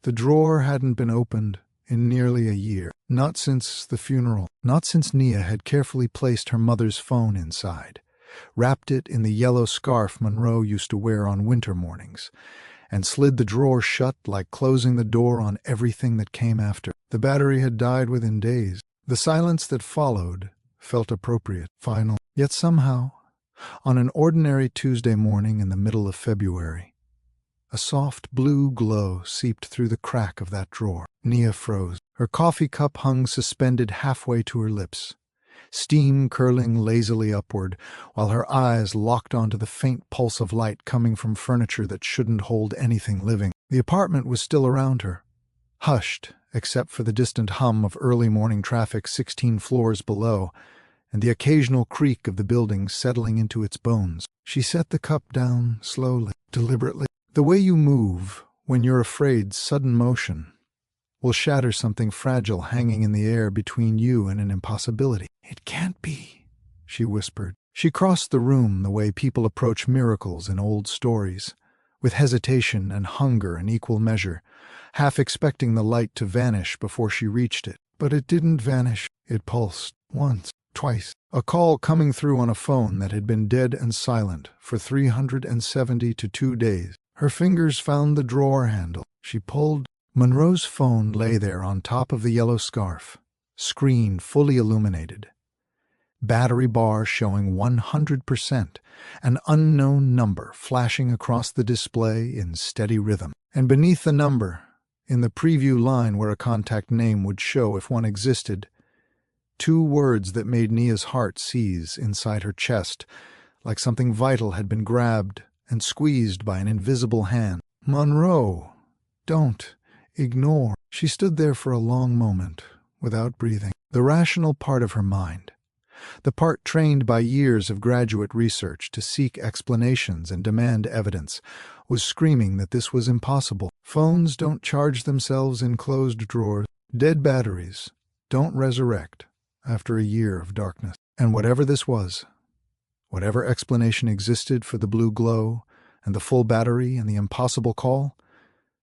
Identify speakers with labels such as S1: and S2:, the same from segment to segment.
S1: The drawer hadn't been opened in nearly a year. Not since the funeral. Not since Nia had carefully placed her mother's phone inside, wrapped it in the yellow scarf Monroe used to wear on winter mornings, and slid the drawer shut like closing the door on everything that came after. The battery had died within days. The silence that followed felt appropriate, final. Yet somehow, on an ordinary Tuesday morning in the middle of February, a soft blue glow seeped through the crack of that drawer. Nia froze. Her coffee cup hung suspended halfway to her lips, steam curling lazily upward, while her eyes locked onto the faint pulse of light coming from furniture that shouldn't hold anything living. The apartment was still around her, hushed except for the distant hum of early morning traffic 16 floors below, and the occasional creak of the building settling into its bones. She set the cup down slowly, deliberately. The way you move when you're afraid sudden motion will shatter something fragile hanging in the air between you and an impossibility. "It can't be," she whispered. She crossed the room the way people approach miracles in old stories, with hesitation and hunger in equal measure, half expecting the light to vanish before she reached it. But it didn't vanish. It pulsed. Once, twice. A call coming through on a phone that had been dead and silent for 372 days. Her fingers found the drawer handle. She pulled. Monroe's phone lay there on top of the yellow scarf, screen fully illuminated, battery bar showing 100%, an unknown number flashing across the display in steady rhythm. And beneath the number, in the preview line where a contact name would show if one existed, 2 words that made Nia's heart seize inside her chest, like something vital had been grabbed and squeezed by an invisible hand. "Monroe, don't. Ignore." She stood there for a long moment, without breathing. The rational part of her mind, the part trained by years of graduate research to seek explanations and demand evidence, was screaming that this was impossible. Phones don't charge themselves in closed drawers. Dead batteries don't resurrect after a year of darkness. And whatever this was, whatever explanation existed for the blue glow and the full battery and the impossible call,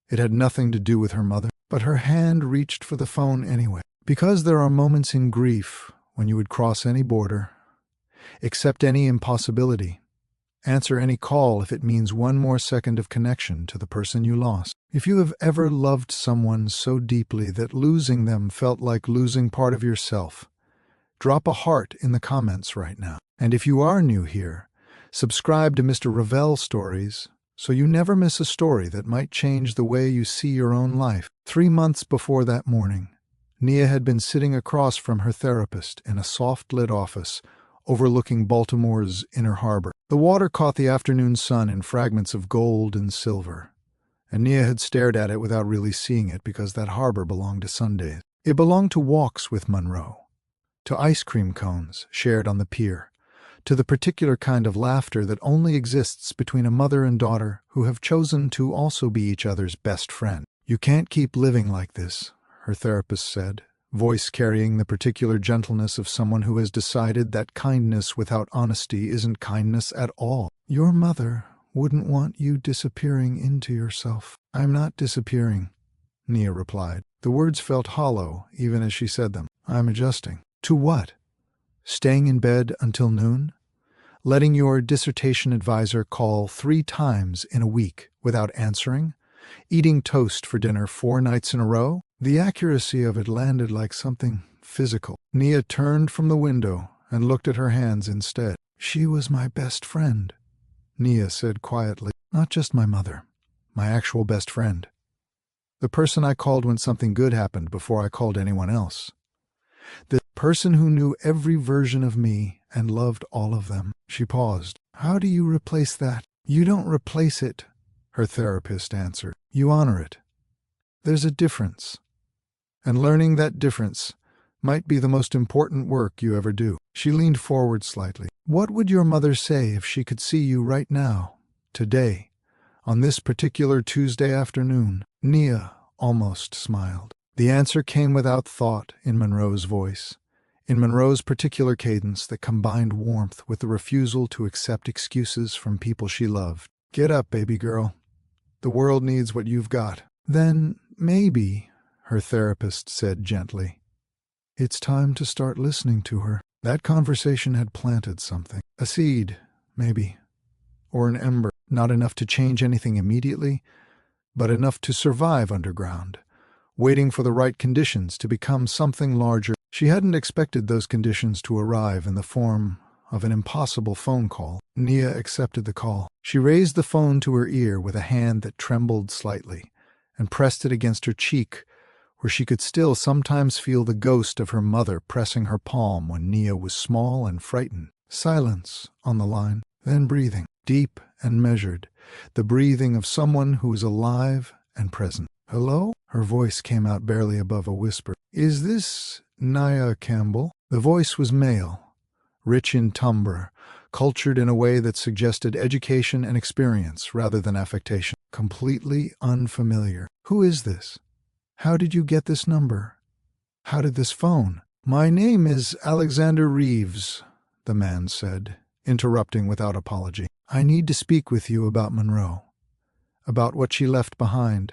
S1: it had nothing to do with her mother. But her hand reached for the phone anyway. Because there are moments in grief when you would cross any border, accept any impossibility, answer any call if it means one more second of connection to the person you lost. If you have ever loved someone so deeply that losing them felt like losing part of yourself, drop a heart in the comments right now. And if you are new here, subscribe to Mr. Ravelle Stories so you never miss a story that might change the way you see your own life. 3 months before that morning, Nia had been sitting across from her therapist in a soft-lit office overlooking Baltimore's Inner Harbor. The water caught the afternoon sun in fragments of gold and silver, and Nia had stared at it without really seeing it because that harbor belonged to Sundays. It belonged to walks with Monroe, to ice cream cones shared on the pier, to the particular kind of laughter that only exists between a mother and daughter who have chosen to also be each other's best friend. "You can't keep living like this," her therapist said, voice carrying the particular gentleness of someone who has decided that kindness without honesty isn't kindness at all. "Your mother wouldn't want you disappearing into yourself." "I'm not disappearing," Nia replied. The words felt hollow even as she said them. "I'm adjusting." "To what? Staying in bed until noon? Letting your dissertation advisor call 3 times in a week without answering? Eating toast for dinner 4 nights in a row?" The accuracy of it landed like something physical. Nia turned from the window and looked at her hands instead. "She was my best friend," Nia said quietly. "Not just my mother, my actual best friend. The person I called when something good happened before I called anyone else. The person who knew every version of me and loved all of them." She paused. "How do you replace that?" "You don't replace it," her therapist answered. "You honor it. There's a difference. And learning that difference might be the most important work you ever do." She leaned forward slightly. "What would your mother say if she could see you right now, today, on this particular Tuesday afternoon?" Nia almost smiled. The answer came without thought in Monroe's voice, in Monroe's particular cadence that combined warmth with the refusal to accept excuses from people she loved. "Get up, baby girl. The world needs what you've got." "Then Maybe, her therapist said gently, it's time to start listening to her. That conversation had planted something. A seed, maybe, or an ember, not enough to change anything immediately, but enough to survive underground, waiting for the right conditions to become something larger. She hadn't expected those conditions to arrive in the form of an impossible phone call. Nia accepted the call. She raised the phone to her ear with a hand that trembled slightly and pressed it against her cheek, where she could still sometimes feel the ghost of her mother pressing her palm when Nia was small and frightened. Silence on the line, then breathing, deep and measured, the breathing of someone who is alive and present. Hello? Her voice came out barely above a whisper. Is this Monroe Campbell? The voice was male, rich in timbre, cultured in a way that suggested education and experience rather than affectation. Completely unfamiliar. Who is this? How did you get this number? How did this phone? My name is Alexander Reeves, the man said, interrupting without apology. I need to speak with you about Monroe, about what she left behind,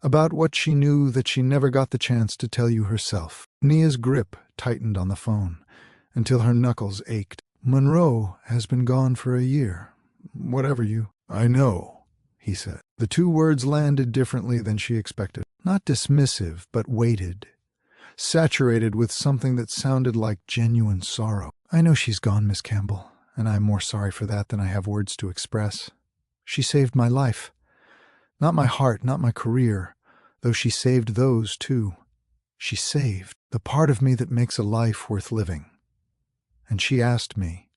S1: about what she knew that she never got the chance to tell you herself. Nia's grip tightened on the phone until her knuckles ached. Monroe has been gone for a year. Whatever you... I know, he said. The two words landed differently than she expected. Not dismissive, but weighted, saturated with something that sounded like genuine sorrow. I know she's gone, Miss Campbell, and I'm more sorry for that than I have words to express. She saved my life. Not my heart, not my career, though she saved those too. She saved the part of me that makes a life worth living. And she asked me,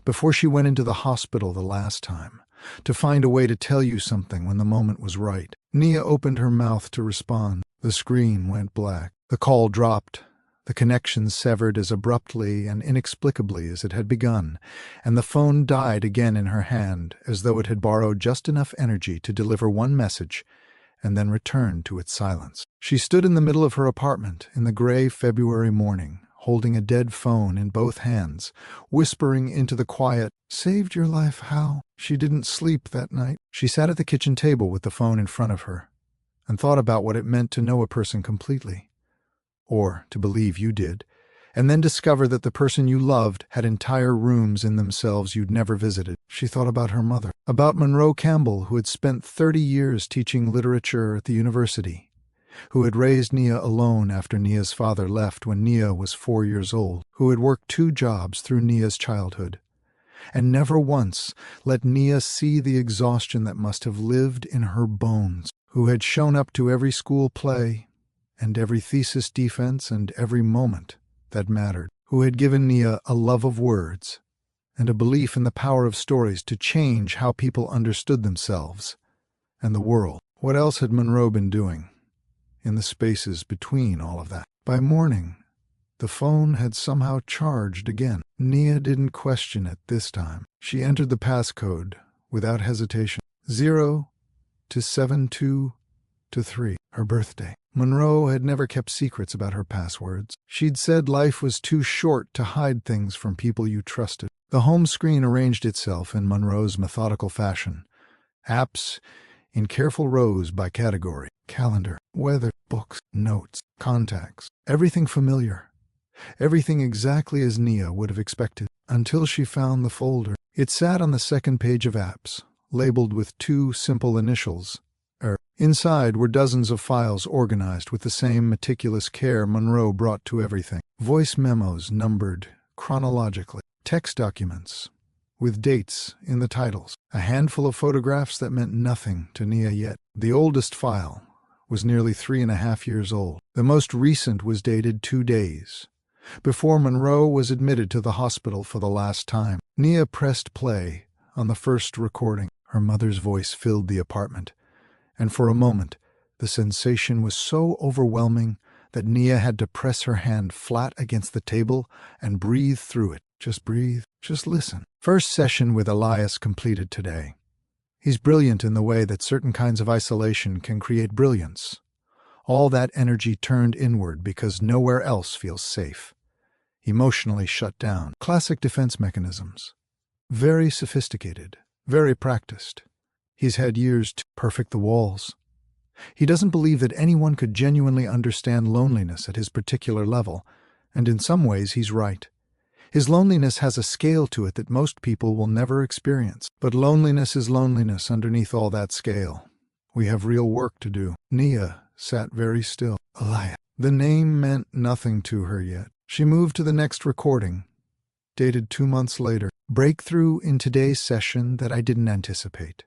S1: before she went into the hospital the last time, to find a way to tell you something when the moment was right. Nia opened her mouth to respond. The screen went black. The call dropped. The connection severed as abruptly and inexplicably as it had begun, and the phone died again in her hand, as though it had borrowed just enough energy to deliver one message and then return to its silence. She stood in the middle of her apartment in the gray February morning, holding a dead phone in both hands, whispering into the quiet, "Saved your life, how?" She didn't sleep that night. She sat at the kitchen table with the phone in front of her and thought about what it meant to know a person completely, or to believe you did, and then discover that the person you loved had entire rooms in themselves you'd never visited. She thought about her mother, about Monroe Campbell, who had spent 30 years teaching literature at the university, who had raised Nia alone after Nia's father left when Nia was 4 years old, who had worked 2 jobs through Nia's childhood, and never once let Nia see the exhaustion that must have lived in her bones, who had shown up to every school play and every thesis defense and every moment that mattered, who had given Nia a love of words and a belief in the power of stories to change how people understood themselves and the world. What else had Monroe been doing in the spaces between all of that? By morning, the phone had somehow charged again. Nia didn't question it this time. She entered the passcode without hesitation. 0 to 7223, her birthday. Monroe had never kept secrets about her passwords. She'd said life was too short to hide things from people you trusted. The home screen arranged itself in Monroe's methodical fashion. Apps in careful rows by category. Calendar, weather, books, notes, contacts. Everything familiar. Everything exactly as Nia would have expected, until she found the folder. It sat on the second page of apps, labeled with 2 simple initials. Inside were dozens of files organized with the same meticulous care Monroe brought to everything. Voice memos numbered chronologically. Text documents with dates in the titles. A handful of photographs that meant nothing to Nia yet. The oldest file was nearly 3.5 years old. The most recent was dated 2 days before Monroe was admitted to the hospital for the last time. Nia pressed play on the first recording. Her mother's voice filled the apartment, and for a moment the sensation was so overwhelming that Nia had to press her hand flat against the table and breathe through it. Just breathe, just listen. First session with Elias completed today. He's brilliant in the way that certain kinds of isolation can create brilliance. All that energy turned inward because nowhere else feels safe. Emotionally shut down. Classic defense mechanisms. Very sophisticated, very practiced. He's had years to perfect the walls. He doesn't believe that anyone could genuinely understand loneliness at his particular level, and in some ways he's right. His loneliness has a scale to it that most people will never experience. But loneliness is loneliness underneath all that scale. We have real work to do. Nia sat very still. Elias. The name meant nothing to her yet. She moved to the next recording, dated 2 months later. Breakthrough in today's session that I didn't anticipate.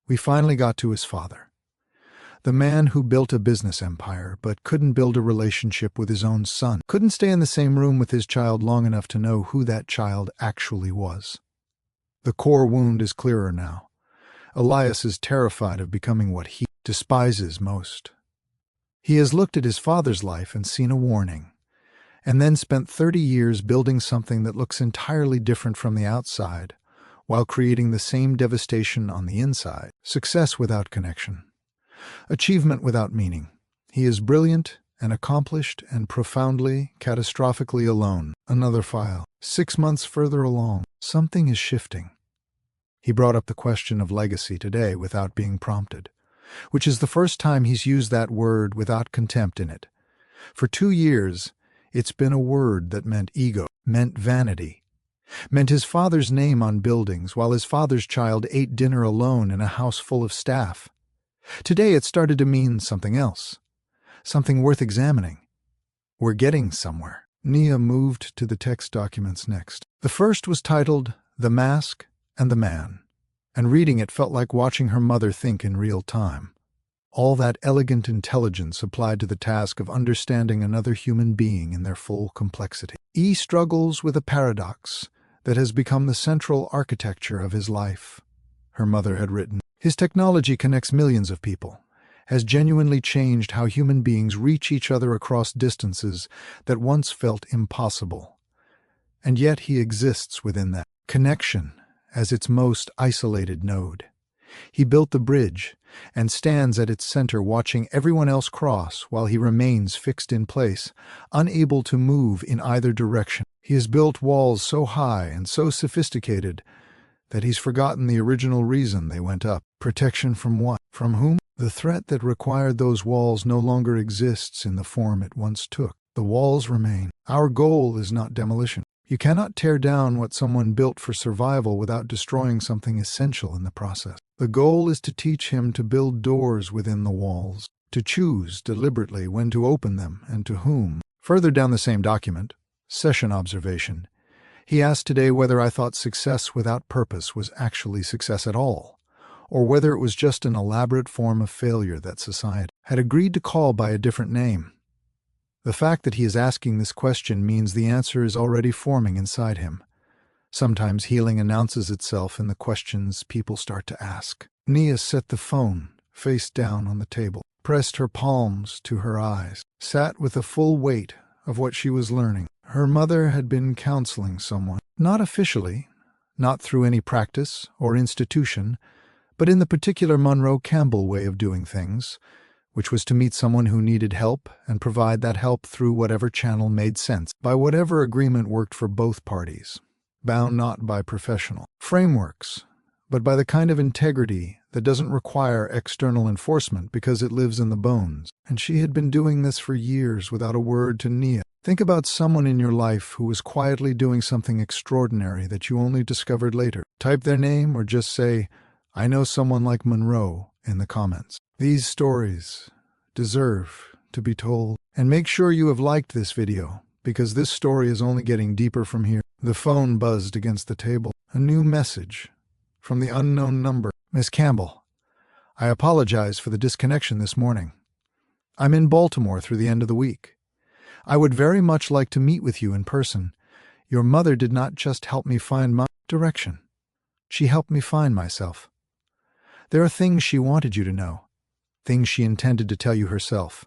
S1: We finally got to his father. The man who built a business empire but couldn't build a relationship with his own son, couldn't stay in the same room with his child long enough to know who that child actually was. The core wound is clearer now. Elias is terrified of becoming what he despises most. He has looked at his father's life and seen a warning, and then spent 30 years building something that looks entirely different from the outside, while creating the same devastation on the inside. Success without connection. Achievement without meaning. He is brilliant and accomplished and profoundly, catastrophically alone. Another file. 6 months further along. Something is shifting. He brought up the question of legacy today without being prompted, which is the first time he's used that word without contempt in it. For 2 years, it's been a word that meant ego, meant vanity, meant his father's name on buildings while his father's child ate dinner alone in a house full of staff. Today it started to mean something else, something worth examining. We're getting somewhere. Nia moved to the text documents next. The first was titled The Mask and the Man, and reading it felt like watching her mother think in real time. All that elegant intelligence applied to the task of understanding another human being in their full complexity. E struggles with a paradox that has become the central architecture of his life, her mother had written. His technology connects millions of people, has genuinely changed how human beings reach each other across distances that once felt impossible. And yet he exists within that connection as its most isolated node. He built the bridge and stands at its center watching everyone else cross while he remains fixed in place, unable to move in either direction. He has built walls so high and so sophisticated that he's forgotten the original reason they went up. Protection from what? From whom? The threat that required those walls no longer exists in the form it once took. The walls remain. Our goal is not demolition. You cannot tear down what someone built for survival without destroying something essential in the process. The goal is to teach him to build doors within the walls, to choose deliberately when to open them and to whom. Further down the same document, session observation, he asked today whether I thought success without purpose was actually success at all, or whether it was just an elaborate form of failure that society had agreed to call by a different name. The fact that he is asking this question means the answer is already forming inside him. Sometimes healing announces itself in the questions people start to ask. Nia set the phone face down on the table, pressed her palms to her eyes, sat with the full weight of what she was learning. Her mother had been counseling someone, not officially, not through any practice or institution, but in the particular Monroe Campbell way of doing things, which was to meet someone who needed help and provide that help through whatever channel made sense, by whatever agreement worked for both parties, bound not by professional frameworks, but by the kind of integrity that doesn't require external enforcement because it lives in the bones. And she had been doing this for years without a word to Nia. Think about someone in your life who was quietly doing something extraordinary that you only discovered later. Type their name or just say, "I know someone like Monroe," in the comments. These stories deserve to be told. And make sure you have liked this video, because this story is only getting deeper from here. The phone buzzed against the table. A new message from the unknown number. Miss Campbell, I apologize for the disconnection this morning. I'm in Baltimore through the end of the week. I would very much like to meet with you in person. Your mother did not just help me find my direction. She helped me find myself. There are things she wanted you to know, things she intended to tell you herself,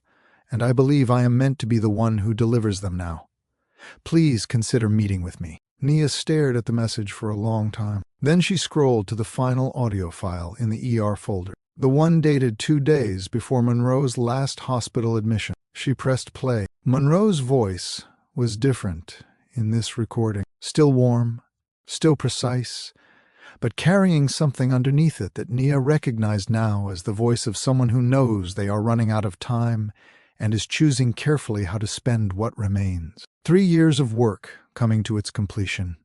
S1: and I believe I am meant to be the one who delivers them now. Please consider meeting with me. Nia stared at the message for a long time. Then she scrolled to the final audio file in the ER folder, the one dated 2 days before Monroe's last hospital admission. She pressed play. Monroe's voice was different in this recording. Still warm, still precise, but carrying something underneath it that Nia recognized now as the voice of someone who knows they are running out of time and is choosing carefully how to spend what remains. 3 years of work coming to its completion.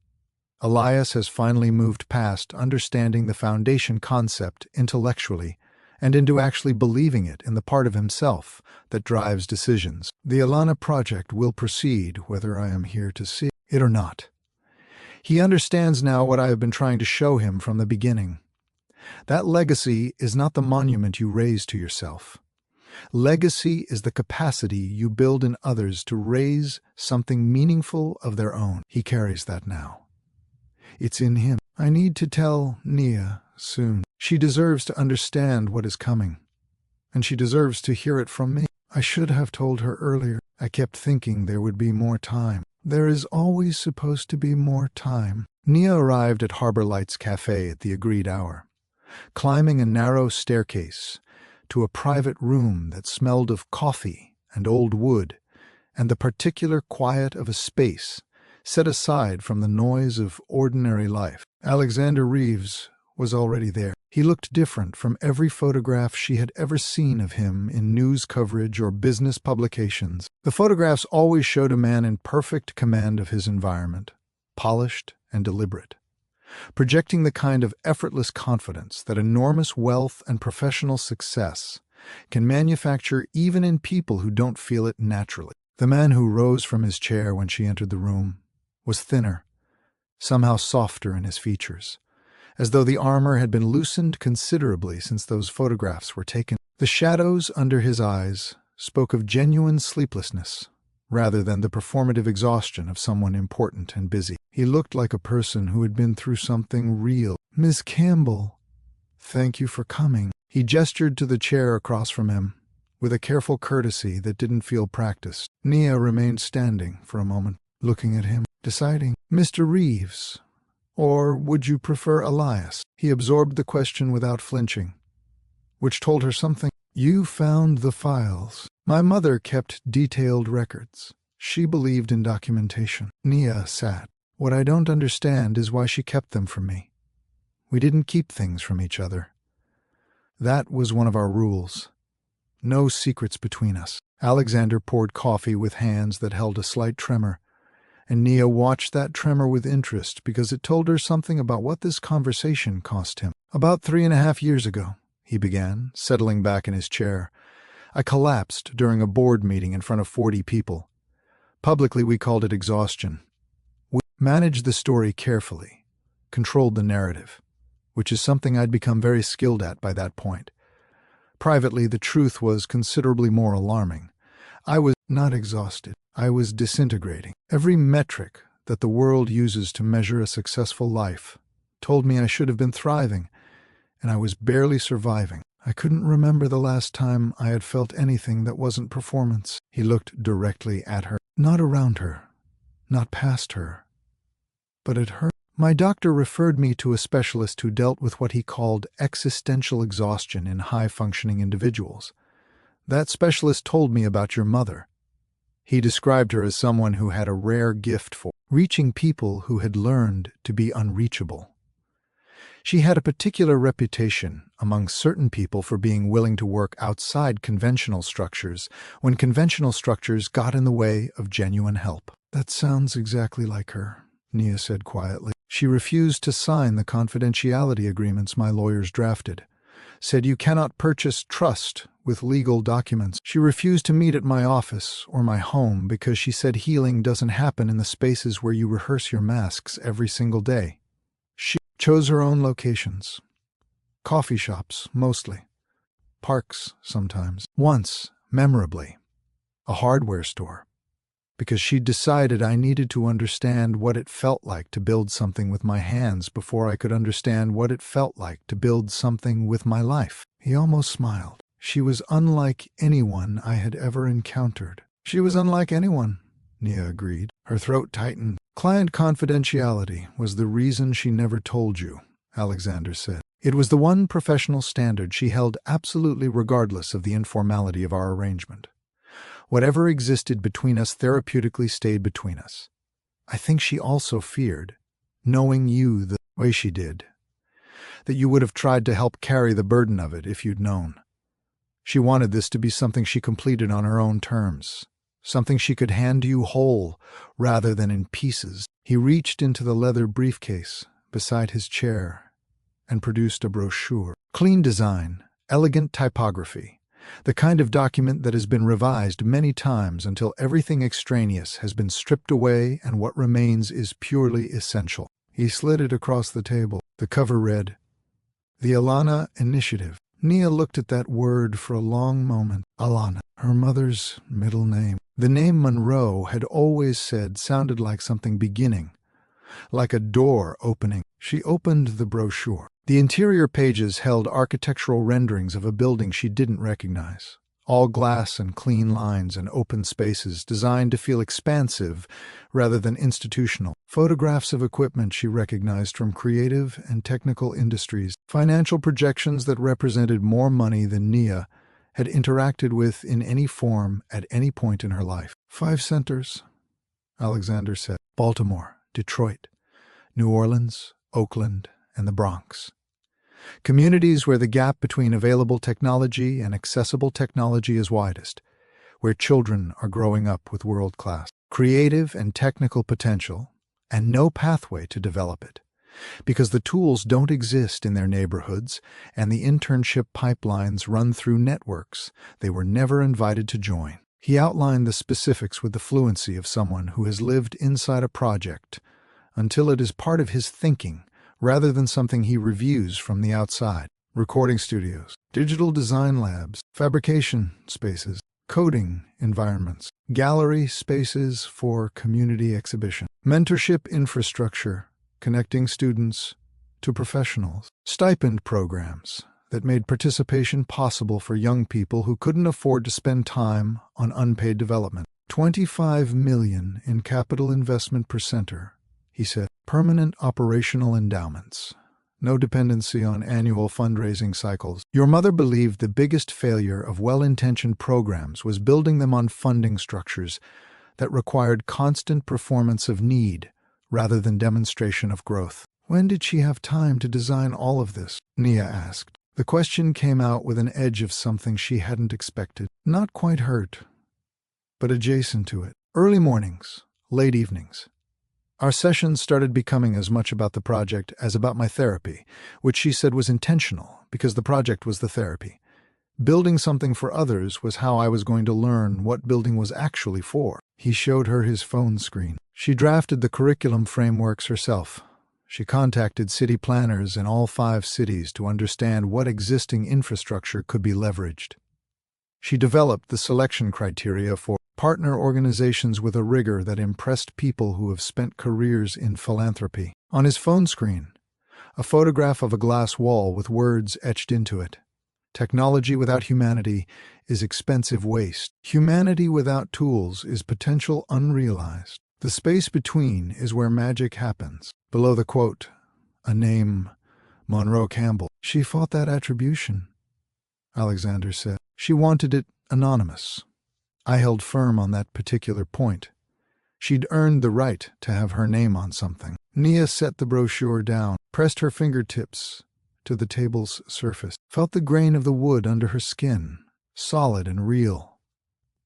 S1: Elias has finally moved past understanding the foundation concept intellectually and into actually believing it in the part of himself that drives decisions. The Alana project will proceed whether I am here to see it or not. He understands now what I have been trying to show him from the beginning. That legacy is not the monument you raise to yourself. Legacy is the capacity you build in others to raise something meaningful of their own. He carries that now. It's in him. I need to tell Nia soon. She deserves to understand what is coming, and she deserves to hear it from me. I should have told her earlier. I kept thinking there would be more time. There is always supposed to be more time. Nia arrived at Harbor Lights Cafe at the agreed hour, climbing a narrow staircase to a private room that smelled of coffee and old wood and the particular quiet of a space set aside from the noise of ordinary life. Alexander Reeves was already there. He looked different from every photograph she had ever seen of him in news coverage or business publications. The photographs always showed a man in perfect command of his environment, polished and deliberate, projecting the kind of effortless confidence that enormous wealth and professional success can manufacture even in people who don't feel it naturally. The man who rose from his chair when she entered the room was thinner, somehow softer in his features, as though the armor had been loosened considerably since those photographs were taken. The shadows under his eyes spoke of genuine sleeplessness, rather than the performative exhaustion of someone important and busy. He looked like a person who had been through something real. Miss Campbell, thank you for coming. He gestured to the chair across from him, with a careful courtesy that didn't feel practiced. Nia remained standing for a moment, looking at him, deciding. Mr. Reeves, or would you prefer Elias? He absorbed the question without flinching, which told her something. You found the files. My mother kept detailed records. She believed in documentation. Nia sat. What I don't understand is why she kept them from me. We didn't keep things from each other. That was one of our rules. No secrets between us. Alexander poured coffee with hands that held a slight tremor, and Nia watched that tremor with interest because it told her something about what this conversation cost him. About 3.5 years ago, he began, settling back in his chair, I collapsed during a board meeting in front of 40 people. Publicly, we called it exhaustion. We managed the story carefully, controlled the narrative, which is something I'd become very skilled at by that point. Privately, the truth was considerably more alarming. I was not exhausted. I was disintegrating. Every metric that the world uses to measure a successful life told me I should have been thriving, and I was barely surviving. I couldn't remember the last time I had felt anything that wasn't performance. He looked directly at her, not around her, not past her, but at her. My doctor referred me to a specialist who dealt with what he called existential exhaustion in high-functioning individuals. That specialist told me about your mother. He described her as someone who had a rare gift for reaching people who had learned to be unreachable. She had a particular reputation among certain people for being willing to work outside conventional structures when conventional structures got in the way of genuine help. That sounds exactly like her, Nia said quietly. She refused to sign the confidentiality agreements my lawyers drafted. Said you cannot purchase trust with legal documents. She refused to meet at my office or my home because she said healing doesn't happen in the spaces where you rehearse your masks every single day. She chose her own locations. Coffee shops, mostly. Parks, sometimes. Once, memorably, a hardware store. Because she'd decided I needed to understand what it felt like to build something with my hands before I could understand what it felt like to build something with my life. He almost smiled. She was unlike anyone I had ever encountered. She was unlike anyone, Nia agreed. Her throat tightened. Client confidentiality was the reason she never told you, Alexander said. It was the one professional standard she held absolutely regardless of the informality of our arrangement. Whatever existed between us therapeutically stayed between us. I think she also feared, knowing you the way she did, that you would have tried to help carry the burden of it if you'd known. She wanted this to be something she completed on her own terms, something she could hand you whole rather than in pieces. He reached into the leather briefcase beside his chair and produced a brochure. Clean design, elegant typography, the kind of document that has been revised many times until everything extraneous has been stripped away and what remains is purely essential. He slid it across the table. The cover read, "The Alana Initiative." Nia looked at that word for a long moment. Alana, her mother's middle name. The name Monroe had always said sounded like something beginning, like a door opening. She opened the brochure. The interior pages held architectural renderings of a building she didn't recognize. All glass and clean lines and open spaces designed to feel expansive rather than institutional. Photographs of equipment she recognized from creative and technical industries. Financial projections that represented more money than Nia had interacted with in any form at any point in her life. 5 centers, Alexander said. Baltimore, Detroit, New Orleans, Oakland, and the Bronx. Communities where the gap between available technology and accessible technology is widest, where children are growing up with world-class creative and technical potential and no pathway to develop it, because the tools don't exist in their neighborhoods and the internship pipelines run through networks they were never invited to join. He outlined the specifics with the fluency of someone who has lived inside a project until it is part of his thinking rather than something he reviews from the outside. Recording studios, digital design labs, fabrication spaces, coding environments, gallery spaces for community exhibition, mentorship infrastructure connecting students to professionals, stipend programs that made participation possible for young people who couldn't afford to spend time on unpaid development. $25 million in capital investment per center, he said. Permanent operational endowments. No dependency on annual fundraising cycles. Your mother believed the biggest failure of well-intentioned programs was building them on funding structures that required constant performance of need rather than demonstration of growth. When did she have time to design all of this? Nia asked. The question came out with an edge of something she hadn't expected. Not quite hurt, but adjacent to it. Early mornings, late evenings. Our sessions started becoming as much about the project as about my therapy, which she said was intentional because the project was the therapy. Building something for others was how I was going to learn what building was actually for. He showed her his phone screen. She drafted the curriculum frameworks herself. She contacted city planners in all 5 cities to understand what existing infrastructure could be leveraged. She developed the selection criteria for partner organizations with a rigor that impressed people who have spent careers in philanthropy. On his phone screen, a photograph of a glass wall with words etched into it. Technology without humanity is expensive waste. Humanity without tools is potential unrealized. The space between is where magic happens. Below the quote, a name, Monroe Campbell. She fought that attribution, Alexander said. She wanted it anonymous. I held firm on that particular point. She'd earned the right to have her name on something. Nia set the brochure down, pressed her fingertips to the table's surface, felt the grain of the wood under her skin, solid and real,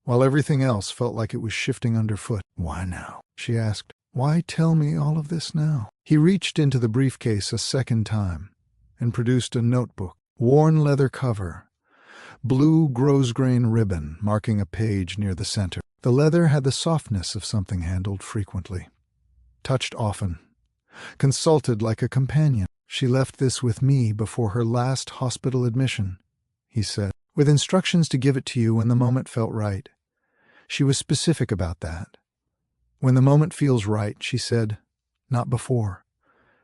S1: while everything else felt like it was shifting underfoot. Why now? She asked. Why tell me all of this now? He reached into the briefcase a second time and produced a notebook, worn leather cover, blue grosgrain ribbon marking a page near the center. The leather had the softness of something handled frequently, touched often, consulted like a companion. She left this with me before her last hospital admission, he said, with instructions to give it to you when the moment felt right. She was specific about that. When the moment feels right, she said, not before.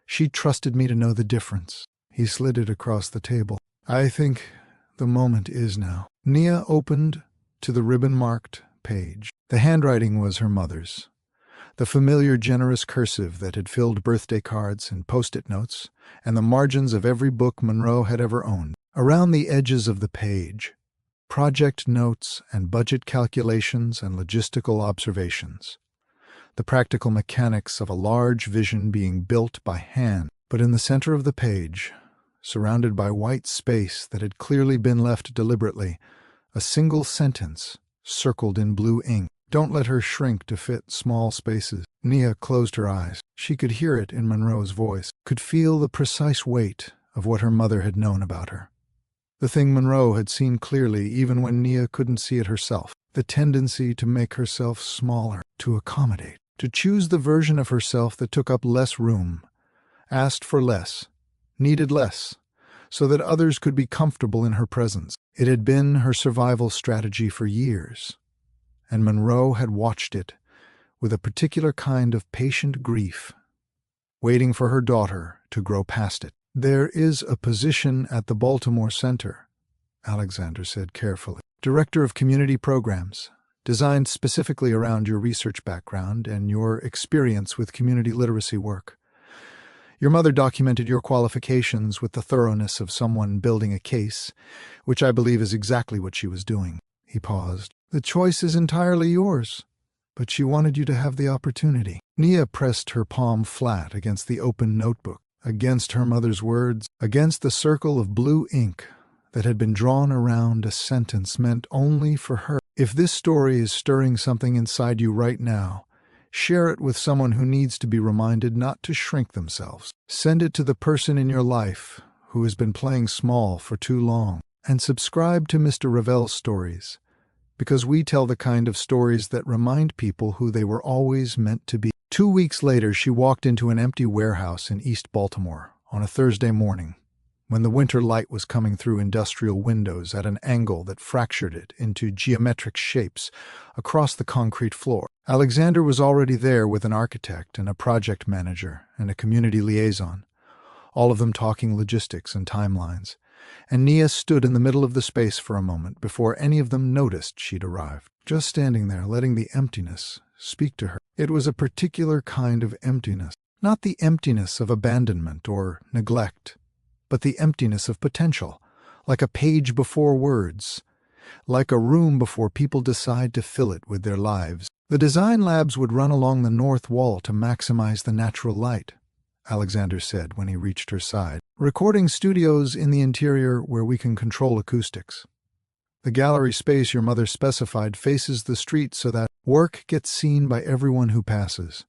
S1: She trusted me to know the difference. He slid it across the table. I think the moment is now. Nia opened to the ribbon-marked page. The handwriting was her mother's. The familiar generous cursive that had filled birthday cards and post-it notes, and the margins of every book Monroe had ever owned. Around the edges of the page, project notes and budget calculations and logistical observations. The practical mechanics of a large vision being built by hand. But in the center of the page, surrounded by white space that had clearly been left deliberately, a single sentence circled in blue ink. Don't let her shrink to fit small spaces. Nia closed her eyes. She could hear it in Monroe's voice, could feel the precise weight of what her mother had known about her. The thing Monroe had seen clearly even when Nia couldn't see it herself. The tendency to make herself smaller, to accommodate, to choose the version of herself that took up less room, asked for less, needed less, so that others could be comfortable in her presence. It had been her survival strategy for years, and Monroe had watched it with a particular kind of patient grief, waiting for her daughter to grow past it. "There is a position at the Baltimore Center," Alexander said carefully. "Director of Community Programs, designed specifically around your research background and your experience with community literacy work. Your mother documented your qualifications with the thoroughness of someone building a case, which I believe is exactly what she was doing." He paused. "The choice is entirely yours, but she wanted you to have the opportunity." Nia pressed her palm flat against the open notebook, against her mother's words, against the circle of blue ink that had been drawn around a sentence meant only for her. If this story is stirring something inside you right now, share it with someone who needs to be reminded not to shrink themselves. Send it to the person in your life who has been playing small for too long. And subscribe to Mr. Ravelle's stories, because we tell the kind of stories that remind people who they were always meant to be. 2 weeks later, she walked into an empty warehouse in East Baltimore on a Thursday morning, when the winter light was coming through industrial windows at an angle that fractured it into geometric shapes across the concrete floor. Alexander was already there with an architect and a project manager and a community liaison, all of them talking logistics and timelines, and Nia stood in the middle of the space for a moment before any of them noticed she'd arrived, just standing there letting the emptiness speak to her. It was a particular kind of emptiness, not the emptiness of abandonment or neglect, but the emptiness of potential, like a page before words, like a room before people decide to fill it with their lives. The design labs would run along the north wall to maximize the natural light, Alexander said when he reached her side. Recording studios in the interior where we can control acoustics. The gallery space your mother specified faces the street so that work gets seen by everyone who passes,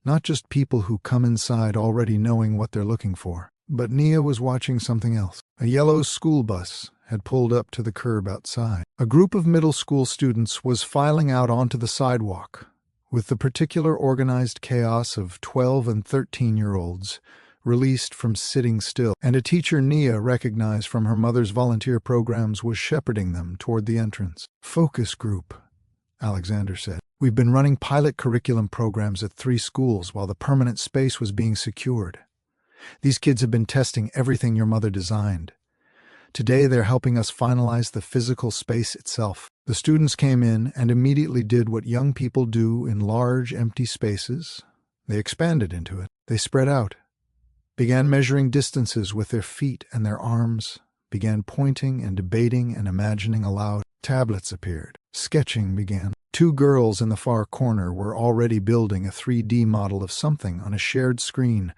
S1: not just people who come inside already knowing what they're looking for. But Nia was watching something else. A yellow school bus had pulled up to the curb outside. A group of middle school students was filing out onto the sidewalk, with the particular organized chaos of 12 and 13-year-olds released from sitting still, and a teacher Nia recognized from her mother's volunteer programs was shepherding them toward the entrance. "Focus group," Alexander said. "We've been running pilot curriculum programs at 3 schools while the permanent space was being secured. These kids have been testing everything your mother designed. Today they're helping us finalize the physical space itself." The students came in and immediately did what young people do in large, empty spaces. They expanded into it. They spread out, began measuring distances with their feet and their arms, began pointing and debating and imagining aloud. Tablets appeared. Sketching began. 2 girls in the far corner were already building a 3D model of something on a shared screen,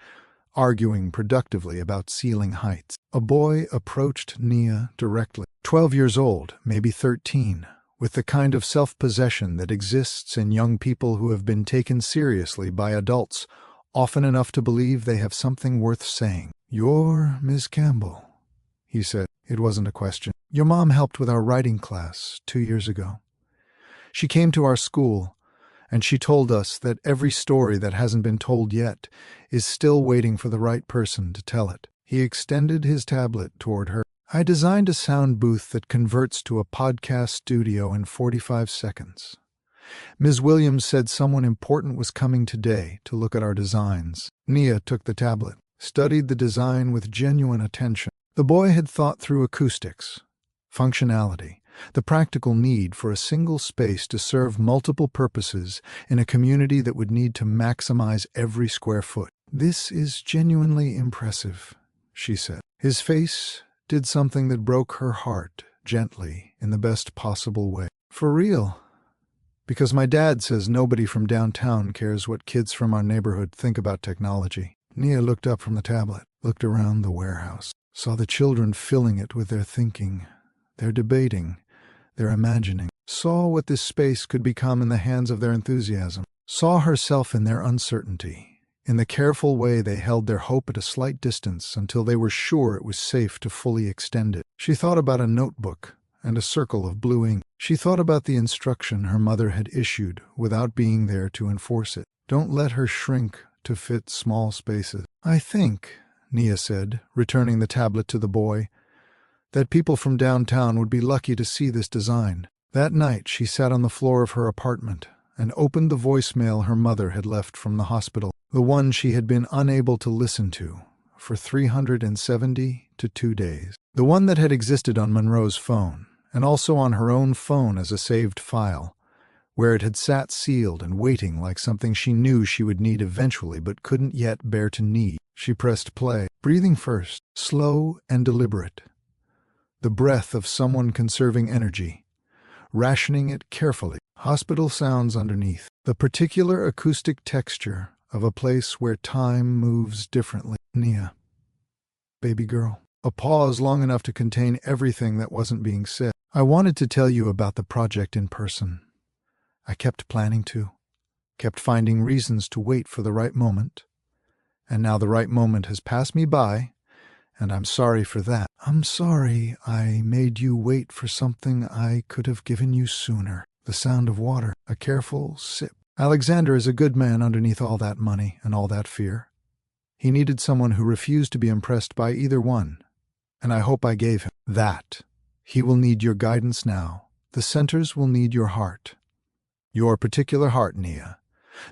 S1: arguing productively about ceiling heights. A boy approached Nia directly. 12 years old, maybe 13, with the kind of self-possession that exists in young people who have been taken seriously by adults, often enough to believe they have something worth saying. "You're Miss Campbell," he said. It wasn't a question. "Your mom helped with our writing class 2 years ago. She came to our school, and she told us that every story that hasn't been told yet is still waiting for the right person to tell it." He extended his tablet toward her. "I designed a sound booth that converts to a podcast studio in 45 seconds. Ms. Williams said someone important was coming today to look at our designs." Nia took the tablet, studied the design with genuine attention. The boy had thought through acoustics, functionality, the practical need for a single space to serve multiple purposes in a community that would need to maximize every square foot. "This is genuinely impressive," she said. His face did something that broke her heart gently in the best possible way. "For real? Because my dad says nobody from downtown cares what kids from our neighborhood think about technology." Nia looked up from the tablet, looked around the warehouse. saw the children filling it with their thinking, their debating, their imagining, saw what this space could become in the hands of their enthusiasm, saw herself in their uncertainty, in the careful way they held their hope at a slight distance until they were sure it was safe to fully extend it. She thought about a notebook and a circle of blue ink. She thought about the instruction her mother had issued without being there to enforce it. Don't let her shrink to fit small spaces. I think, Nia said, returning the tablet to the boy, that people from downtown would be lucky to see this design. That night she sat on the floor of her apartment and opened the voicemail her mother had left from the hospital, the one she had been unable to listen to for 372 days. The one that had existed on Monroe's phone, and also on her own phone as a saved file, where it had sat sealed and waiting like something she knew she would need eventually but couldn't yet bear to need. She pressed play, breathing first, slow and deliberate. The breath of someone conserving energy, rationing it carefully. Hospital sounds underneath, the particular acoustic texture of a place where time moves differently. Nia. Baby girl. A pause long enough to contain everything that wasn't being said. I wanted to tell you about the project in person. I kept planning to, kept finding reasons to wait for the right moment. And now the right moment has passed me by, and I'm sorry for that. I'm sorry I made you wait for something I could have given you sooner. The sound of water, a careful sip. Alexander is a good man underneath all that money and all that fear. He needed someone who refused to be impressed by either one, and I hope I gave him that. He will need your guidance now. The centers will need your heart. Your particular heart, Nia.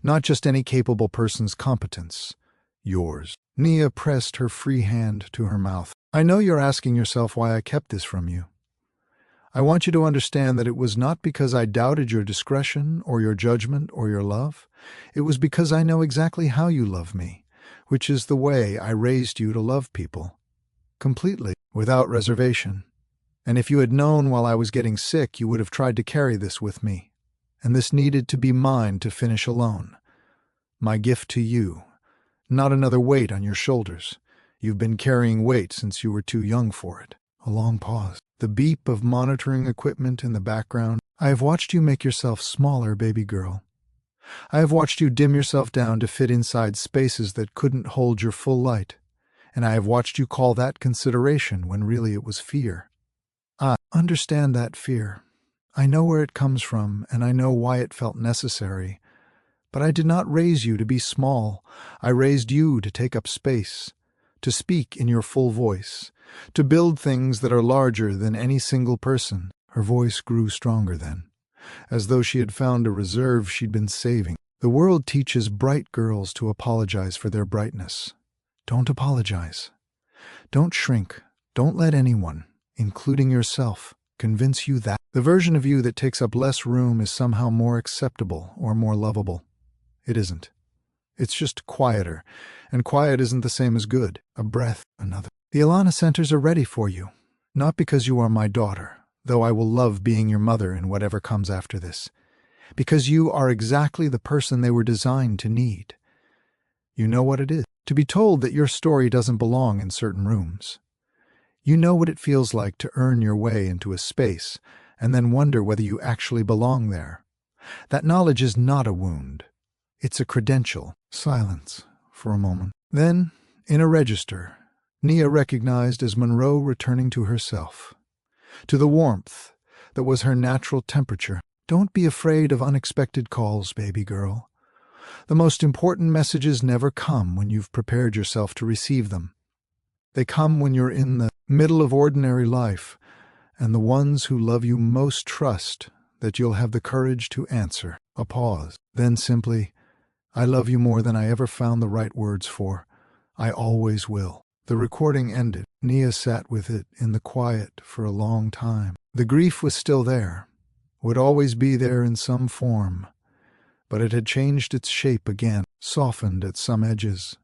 S1: Not just any capable person's competence. Yours. Nia pressed her free hand to her mouth. I know you're asking yourself why I kept this from you. I want you to understand that it was not because I doubted your discretion or your judgment or your love. It was because I know exactly how you love me, which is the way I raised you to love people. Completely, without reservation. And if you had known while I was getting sick, you would have tried to carry this with me. And this needed to be mine to finish alone. My gift to you. Not another weight on your shoulders. You've been carrying weight since you were too young for it. A long pause. The beep of monitoring equipment in the background. I have watched you make yourself smaller, baby girl. I have watched you dim yourself down to fit inside spaces that couldn't hold your full light. And I have watched you call that consideration when really it was fear. I understand that fear. I know where it comes from, and I know why it felt necessary. But I did not raise you to be small. I raised you to take up space, to speak in your full voice, to build things that are larger than any single person. Her voice grew stronger then, as though she had found a reserve she'd been saving. The world teaches bright girls to apologize for their brightness. Don't apologize. Don't shrink. Don't let anyone, including yourself, convince you that the version of you that takes up less room is somehow more acceptable or more lovable. It isn't. It's just quieter, and quiet isn't the same as good. A breath, another. The Alana Centers are ready for you, not because you are my daughter, though I will love being your mother in whatever comes after this, because you are exactly the person they were designed to need. You know what it is, to be told that your story doesn't belong in certain rooms. You know what it feels like to earn your way into a space and then wonder whether you actually belong there. That knowledge is not a wound. It's a credential. Silence for a moment. Then, in a register, Nia recognized as Monroe returning to herself, to the warmth that was her natural temperature. Don't be afraid of unexpected calls, baby girl. The most important messages never come when you've prepared yourself to receive them. They come when you're in the middle of ordinary life, and the ones who love you most trust that you'll have the courage to answer. A pause. Then simply, I love you more than I ever found the right words for. I always will. The recording ended. Nia sat with it in the quiet for a long time. The grief was still there, would always be there in some form, but it had changed its shape again, softened at some edges,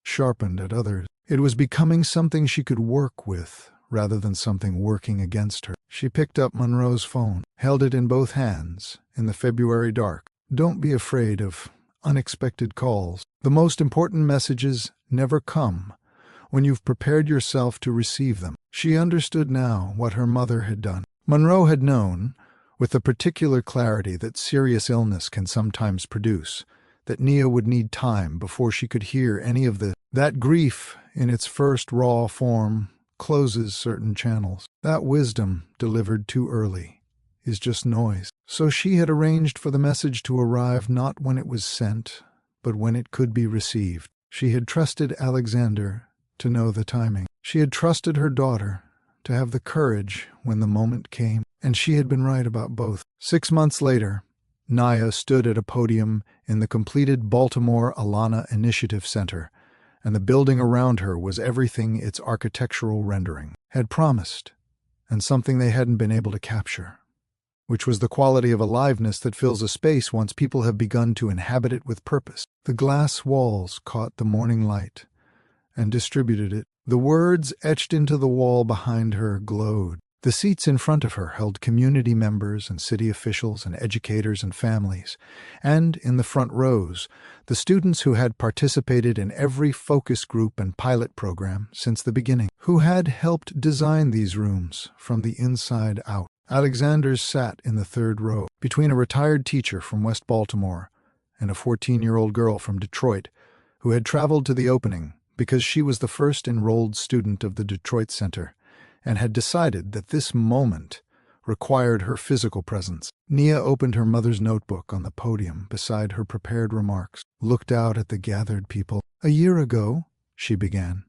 S1: sharpened at others. It was becoming something she could work with, rather than something working against her. She picked up Monroe's phone, held it in both hands, in the February dark. Don't be afraid of unexpected calls. The most important messages never come when you've prepared yourself to receive them. She understood now what her mother had done. Monroe had known, with the particular clarity that serious illness can sometimes produce, that Nia would need time before she could hear any of that grief in its first raw form closes certain channels. That wisdom, delivered too early, is just noise. So she had arranged for the message to arrive not when it was sent, but when it could be received. She had trusted Alexander to know the timing. She had trusted her daughter to have the courage when the moment came, and she had been right about both. 6 months later, Nia stood at a podium in the completed Baltimore Alana Initiative Center, and the building around her was everything its architectural rendering had promised, and something they hadn't been able to capture, which was the quality of aliveness that fills a space once people have begun to inhabit it with purpose. The glass walls caught the morning light and distributed it. The words etched into the wall behind her glowed. The seats in front of her held community members and city officials and educators and families, and in the front rows, the students who had participated in every focus group and pilot program since the beginning, who had helped design these rooms from the inside out. Alexander sat in the third row, between a retired teacher from West Baltimore and a 14-year-old girl from Detroit who had traveled to the opening because she was the first enrolled student of the Detroit Center and had decided that this moment required her physical presence. Nia opened her mother's notebook on the podium beside her prepared remarks, looked out at the gathered people. "A year ago," she began,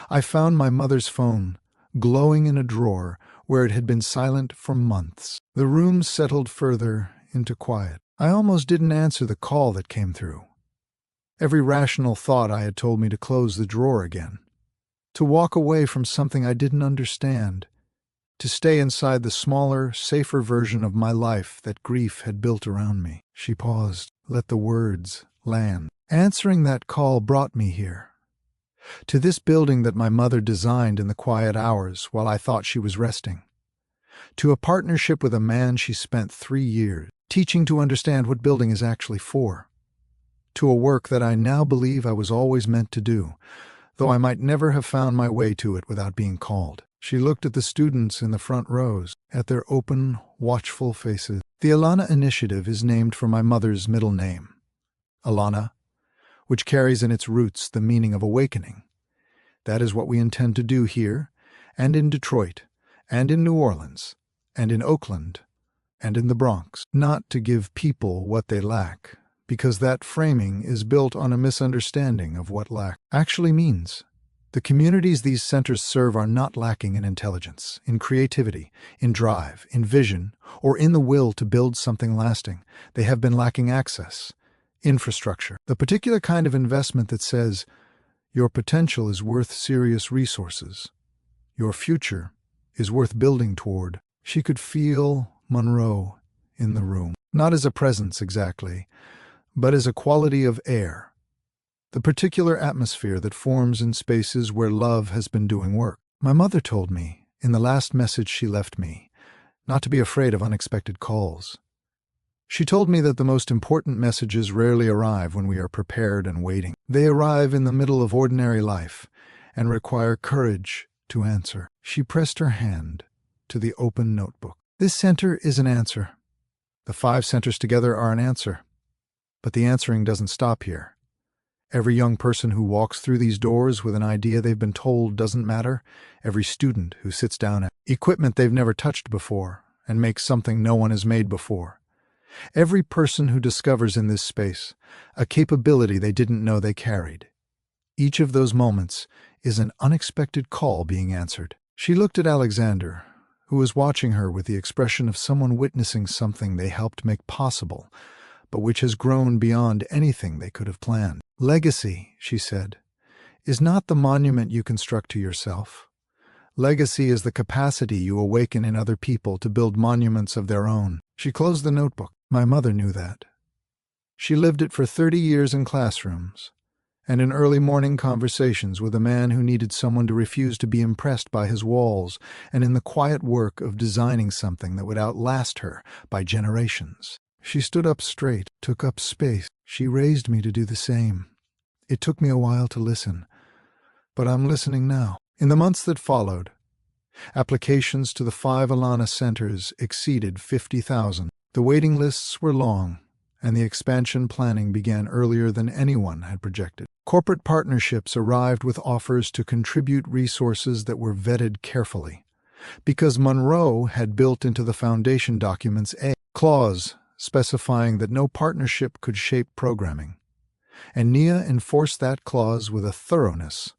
S1: "I found my mother's phone glowing in a drawer where it had been silent for months." The room settled further into quiet. I almost didn't answer the call that came through. Every rational thought I had told me to close the drawer again, to walk away from something I didn't understand, to stay inside the smaller, safer version of my life that grief had built around me. She paused, let the words land. Answering that call brought me here, to this building that my mother designed in the quiet hours while I thought she was resting, to a partnership with a man she spent 3 years teaching to understand what building is actually for, to a work that I now believe I was always meant to do, though I might never have found my way to it without being called. She looked at the students in the front rows, at their open, watchful faces. The Alana Initiative is named for my mother's middle name, Alana, which carries in its roots the meaning of awakening. That is what we intend to do here, and in Detroit, and in New Orleans, and in Oakland, and in the Bronx. Not to give people what they lack, because that framing is built on a misunderstanding of what lack actually means. The communities these centers serve are not lacking in intelligence, in creativity, in drive, in vision, or in the will to build something lasting. They have been lacking access, infrastructure, the particular kind of investment that says, your potential is worth serious resources. Your future is worth building toward. She could feel Monroe in the room, not as a presence exactly, but as a quality of air, the particular atmosphere that forms in spaces where love has been doing work. My mother told me, in the last message she left me, not to be afraid of unexpected calls. She told me that the most important messages rarely arrive when we are prepared and waiting. They arrive in the middle of ordinary life and require courage to answer. She pressed her hand to the open notebook. This center is an answer. The 5 centers together are an answer. But the answering doesn't stop here. Every young person who walks through these doors with an idea they've been told doesn't matter. Every student who sits down at equipment they've never touched before and makes something no one has made before. Every person who discovers in this space a capability they didn't know they carried. Each of those moments is an unexpected call being answered. She looked at Alexander, who was watching her with the expression of someone witnessing something they helped make possible, but which has grown beyond anything they could have planned. Legacy, she said, is not the monument you construct to yourself. Legacy is the capacity you awaken in other people to build monuments of their own. She closed the notebook. My mother knew that. She lived it for 30 years in classrooms, and in early morning conversations with a man who needed someone to refuse to be impressed by his walls, and in the quiet work of designing something that would outlast her by generations. She stood up straight, took up space. She raised me to do the same. It took me a while to listen, But I'm listening now. In the months that followed, applications to the 5 Alana centers exceeded 50,000. The waiting lists were long, and the expansion planning began earlier than anyone had projected. Corporate partnerships arrived with offers to contribute resources that were vetted carefully, because Monroe had built into the foundation documents a clause specifying that no partnership could shape programming, and Nia enforced that clause with a thoroughness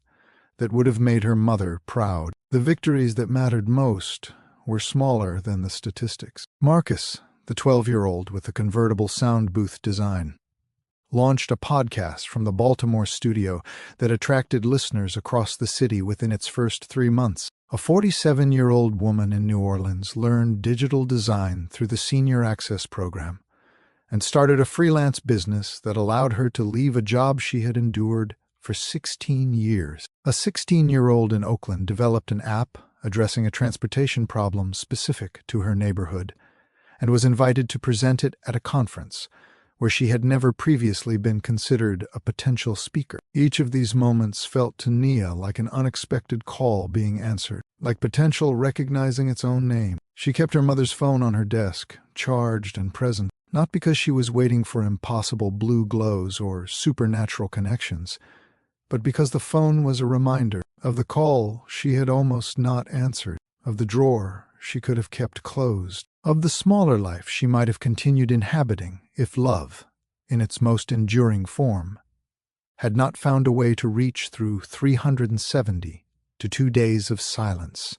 S1: that would have made her mother proud. The victories that mattered most were smaller than the statistics. Marcus, the 12-year-old with the convertible sound booth design, launched a podcast from the Baltimore studio that attracted listeners across the city within its first 3 months. A 47-year-old woman in New Orleans learned digital design through the Senior Access Program and started a freelance business that allowed her to leave a job she had endured for 16 years. A 16-year-old in Oakland developed an app addressing a transportation problem specific to her neighborhood and was invited to present it at a conference where she had never previously been considered a potential speaker. Each of these moments felt to Nia like an unexpected call being answered, like potential recognizing its own name. She kept her mother's phone on her desk, charged and present, not because she was waiting for impossible blue glows or supernatural connections, but because the phone was a reminder of the call she had almost not answered, of the drawer she could have kept closed, of the smaller life she might have continued inhabiting if love, in its most enduring form, had not found a way to reach through 370 to 2 days of silence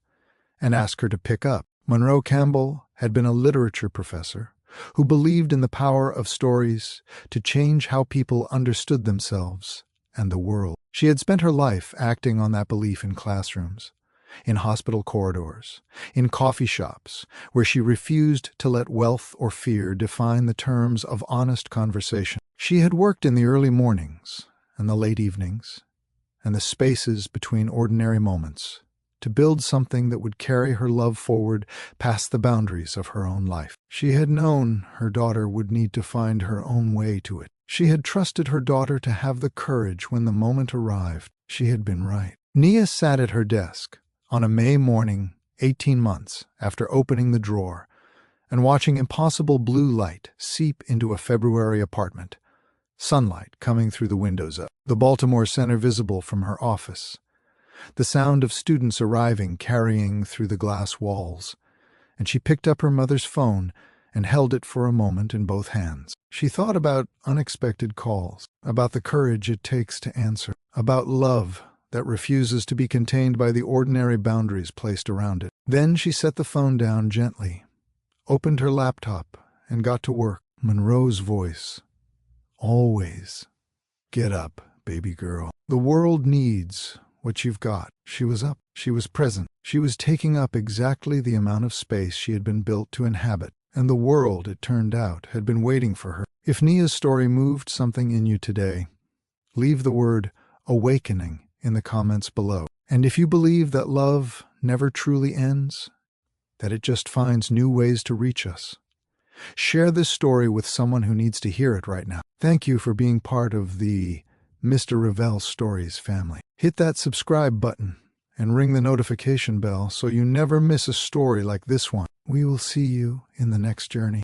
S1: and ask her to pick up. Monroe Campbell had been a literature professor who believed in the power of stories to change how people understood themselves and the world. She had spent her life acting on that belief in classrooms, in hospital corridors, in coffee shops, where she refused to let wealth or fear define the terms of honest conversation. She had worked in the early mornings and the late evenings and the spaces between ordinary moments to build something that would carry her love forward past the boundaries of her own life. She had known her daughter would need to find her own way to it. She had trusted her daughter to have the courage when the moment arrived. She had been right. Nia sat at her desk on a May morning 18 months after opening the drawer and watching impossible blue light seep into a February apartment, sunlight coming through the windows of the Baltimore Center visible from her office, the sound of students arriving carrying through the glass walls, and she picked up her mother's phone and held it for a moment in both hands. She thought about unexpected calls, about the courage it takes to answer, about love that refuses to be contained by the ordinary boundaries placed around it. Then she set the phone down gently, opened her laptop, and got to work. Monroe's voice. Always. Get up, baby girl. The world needs what you've got. She was up. She was present. She was taking up exactly the amount of space she had been built to inhabit, and the world, it turned out, had been waiting for her. If Nia's story moved something in you today, leave the word awakening in the comments below. And if you believe that love never truly ends, that it just finds new ways to reach us, share this story with someone who needs to hear it right now. Thank you for being part of the Mr. Ravelle Stories family. Hit that subscribe button and ring the notification bell so you never miss a story like this one. We will see you in the next journey.